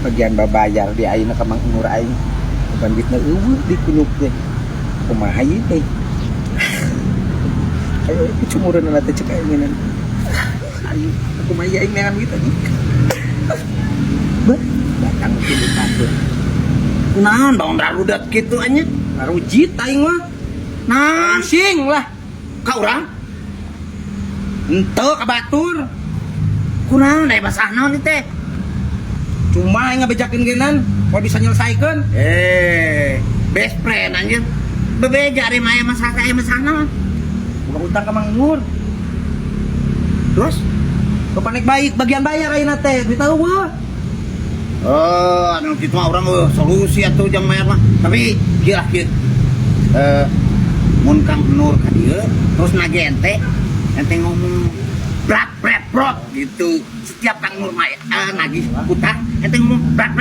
Bagian babayar di ayeuna ka Mang Nur aing. Banditna eueuh di kunuk teh. Kumaha ieu teh? Ayo cumureun na teh cek aing nan. Ayo kumaha aing neangan gitu nih. Datang ke dipakeun. Naon dong darudat kitu anya? Arujit aing mah. Nah, Pusing lah. ka urang? Henteu ka batur. Kunaon da basah naon ieu teh? Cuma aing ngabejakeun geunan, kalau bisa nyelesaikan. Best friend anjir. Bebeja ari mah masalah aya masalah naon? Buka utang ke Mang Nur. Terus kepanek baik bagian bayar ayeuna teh, ditahu eueuh. Oh, anu kitu mah urang solusi atuh jang mayar mah. Tapi kieu lah kieu. Mun Kang Nur ka dieu, terus nage ente ngomong brat gitu. Setiap Kang Nur mah nagih utang, ente ngomong brat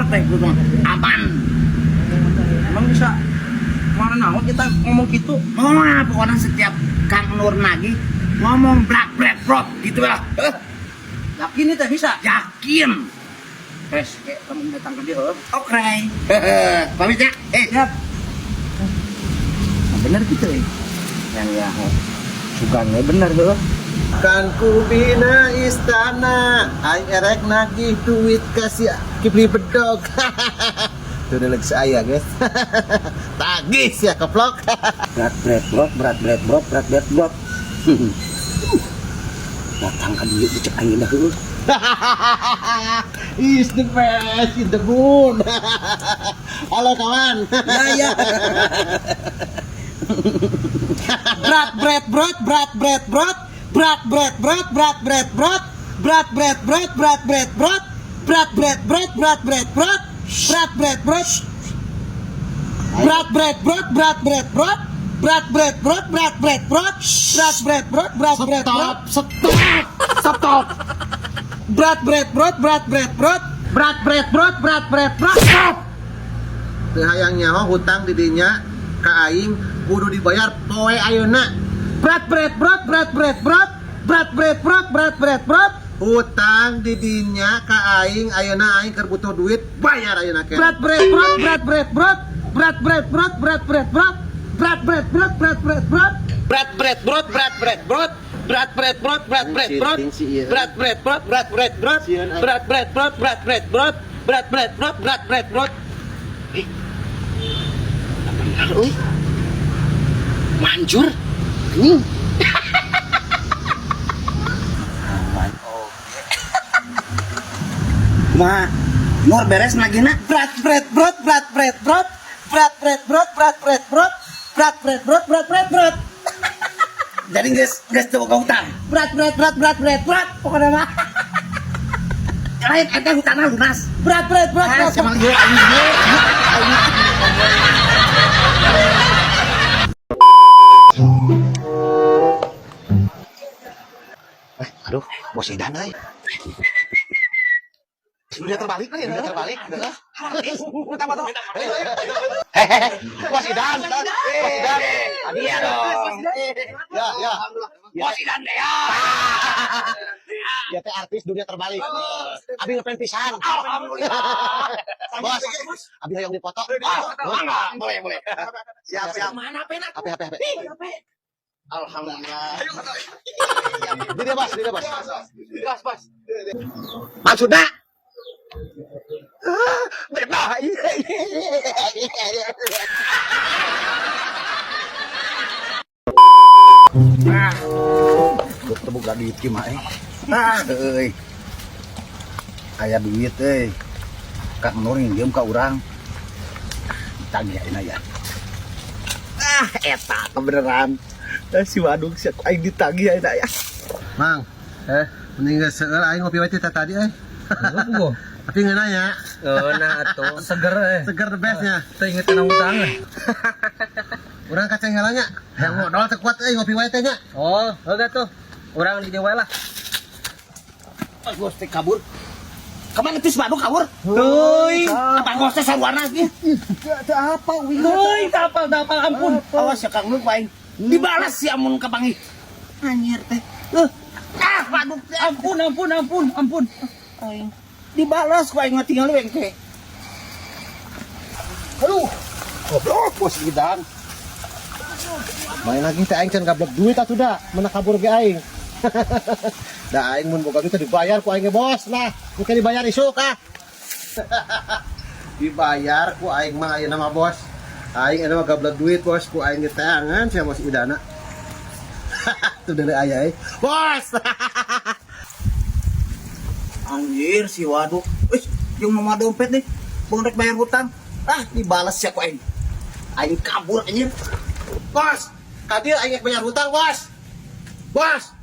teh gitu. Aman. Emang bisa mana naon kita ngomong gitu? Oh, pokoknya setiap Kang Nur nagih ngomong brat gitu lah. Yakin itu bisa? Yakin. Tes, kamu datang ke dia. Oke. Pamit ya. Siap. Nah, bener gitu yang ya sugangnya bener tuh. Kan ku bina istana, aing erek nagih duit kasih kibli bedog. Itu udah lagi saya guys. Tagih ya keplok. Berat brot. Datang ke dia dicek angin dah heula. Is the best in the moon. Halo kawan. Ya. Stop. Teu hayang nyawa hutang didinya ka aing kudu dibayar poe ayeuna. Hutang didinya ka aing ayeuna aing keur butuh duit bayar ayeuna ke. Manjur. Ini. Ma, Nur beres nagihna. Berat. Jadi geus teu boga hutang. Berat. Pokoknya mah. Lain eta hutangna lunas. Berat. Sama ieu. Aduh, bos Idan euy. Sudah terbalik. Hehehe, bos Idan. Hadiah dong. Ya. Bos Idan deh ya. Ya teh artis dunia terbalik. Abi ngepren pisan. Alhamdulillah. Bos, abi hoyong dipoto. Enggak, boleh. Siap. Mana pena? HP. Alhamdulillah. Dia bos. Bos. Maksudnya? Bebas. Gue terbuka duit gimana aya duit Kak Nur diem ka urang ditagihin aja eta kebeneran si wadung si aing ditagih aja ya Mang, mending geus seueur aing ngopi wae tadi Tapi nggak nanya. nah atuh seger Seger the bestnya. teu inget kana utang Urang kacang ngalanya. Yang modal teu kuat ngopi wae teh nya. oh enggak tuh urang di dewe lah Bos teh kabur. Kemana tuh si Bandung kabur? Teuing. Apa bos teh sarwana ge? Apa wi? Teuing tapal ampun. Awas ya Kang Nur paing. Dibalas si amun ka panggih. Anjir teh. waduh. Ampun. Aing dibalas ku aing tinggal bengke. Aduh. Goblok bos Idan. Main lagi teh aing can gablok duit atuh da, mana kabur ge aing. Da aing mun boga duit dibayar ku aing ge bos lah. Mungkin dibayar isuk ah. Dibayar ku aing mah ayeuna mah bos. Aing anu mah gablok duit bos ku aing ge teangan sia bos Idana. Tuh dari ayah bos. Anjir si waduh. Yung mama dompet nih. Bang rek bayar hutang. Dibalas ya ku aing. Aing kabur anjir. Bos, tadi aing bayar hutang, bos. Bos.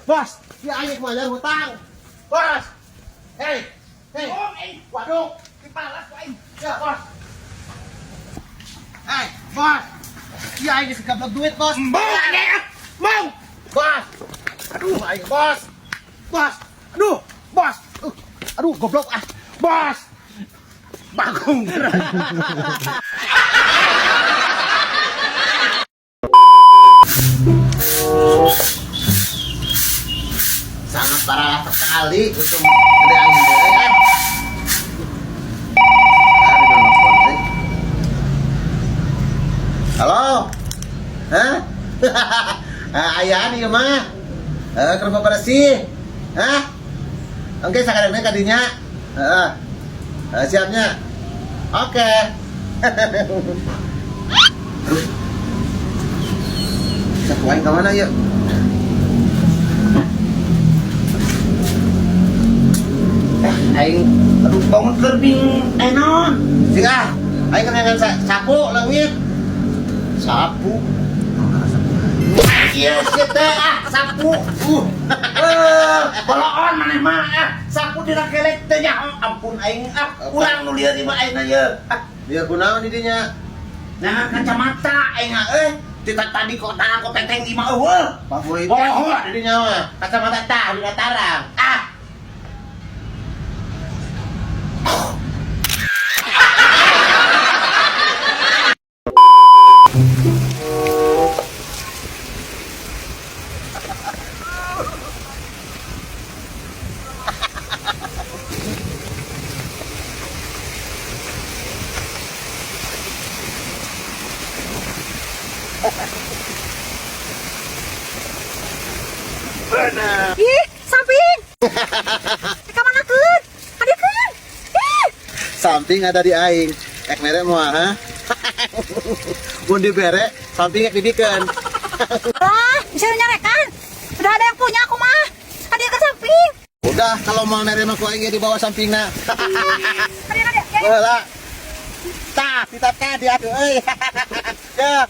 Bos, dia aing bayar hutang. Bos. Hei. Waduh, dibalas ku aing. Ya, bos. Hei, bos. Dia aing segablok duit, bos. Mau. Bos. Aduh, aing bos. Bos. Bos. Aduh, goblok ah. Bos. Bagong berat. Sangat parah sekali untuk ada angin kan. Halo. Hah? Ayah nih mah. Ke rumah bersih. Hah? Oke, sakarepna kadinya. Siapnya. Oke. Kita kuain ke mana yuk? Aing aduh bangun kerbing enon. Sika, aing kenangan sapu leungit. Sapu. Iya kita sapu. Boloon maneh mah sapu dina kelek teh nya. Ampun aing ulang nu lieur mah aing ye. Biar kunaon di dinya? Nah kacamata aing Tita tadi kok tangan kok peteng 5 eueuh. Favorit. Oh, Di dinya mah. kacamata tah dina tarang. Ih, samping. Kemana kun? Ada kun? Ih, Samping ada di aing. Ek mere moal ha. Mun dibere, samping ek didikeun. lah, bisa nyarekan. Sudah ada yang punya aku mah. Ada yang ke samping. Udah kalau mau mere mah ku aing ge di bawah sampingna. Ada. Heula. Tah, kita teh di atuh euy. Ya.